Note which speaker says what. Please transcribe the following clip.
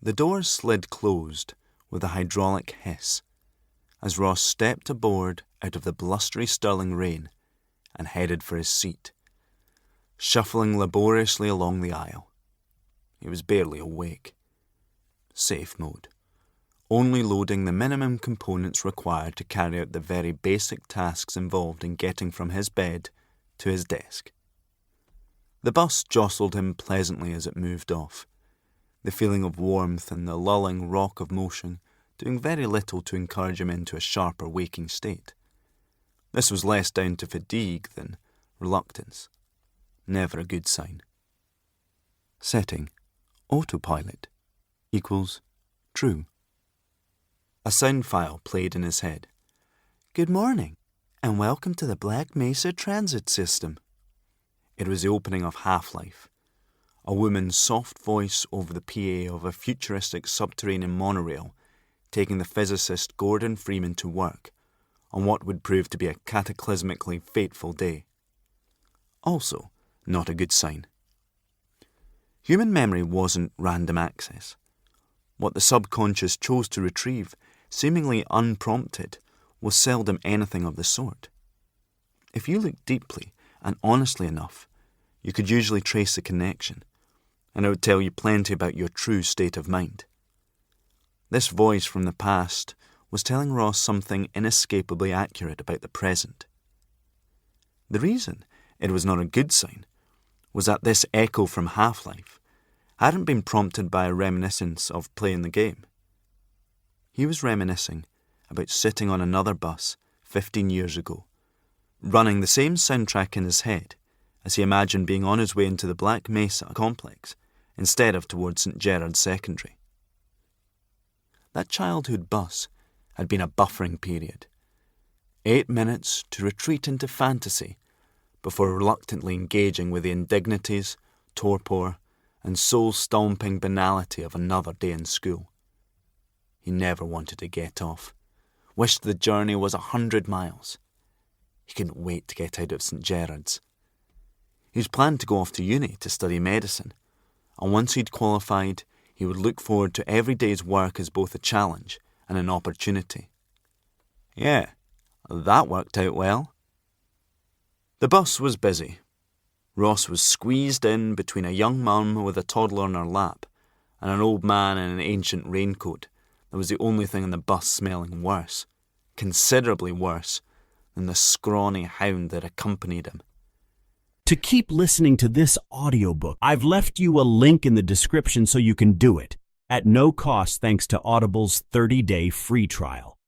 Speaker 1: The doors slid closed with a hydraulic hiss as Ross stepped aboard out of the blustery Stirling rain and headed for his seat, shuffling laboriously along the aisle. He was barely awake. Safe mode, only loading the minimum components required to carry out the very basic tasks involved in getting from his bed to his desk. The bus jostled him pleasantly as it moved off, the feeling of warmth and the lulling rock of motion doing very little to encourage him into a sharper waking state. This was less down to fatigue than reluctance. Never a good sign. Setting: autopilot equals true. A sound file played in his head. Good morning, and welcome to the Black Mesa Transit System. It was the opening of Half-Life. A woman's soft voice over the PA of a futuristic subterranean monorail taking the physicist Gordon Freeman to work on what would prove to be a cataclysmically fateful day. Also, not a good sign. Human memory wasn't random access. What the subconscious chose to retrieve, seemingly unprompted, was seldom anything of the sort. If you looked deeply and honestly enough, you could usually trace the connection, and it would tell you plenty about your true state of mind. This voice from the past was telling Ross something inescapably accurate about the present. The reason it was not a good sign was that this echo from Half-Life hadn't been prompted by a reminiscence of playing the game. He was reminiscing about sitting on another bus 15 years ago, running the same soundtrack in his head as he imagined being on his way into the Black Mesa complex instead of towards St. Gerard's Secondary. That childhood bus had been a buffering period. 8 minutes to retreat into fantasy before reluctantly engaging with the indignities, torpor, and soul-stomping banality of another day in school. He never wanted to get off, wished the journey was 100 miles. He couldn't wait to get out of St. Gerard's. He was planned to go off to uni to study medicine, and once he'd qualified, he would look forward to every day's work as both a challenge and an opportunity. Yeah, that worked out well. The bus was busy. Ross was squeezed in between a young mum with a toddler on her lap and an old man in an ancient raincoat that was the only thing in the bus smelling worse, considerably worse, than the scrawny hound that accompanied him.
Speaker 2: To keep listening to this audiobook, I've left you a link in the description so you can do it, at no cost thanks to Audible's 30-day free trial.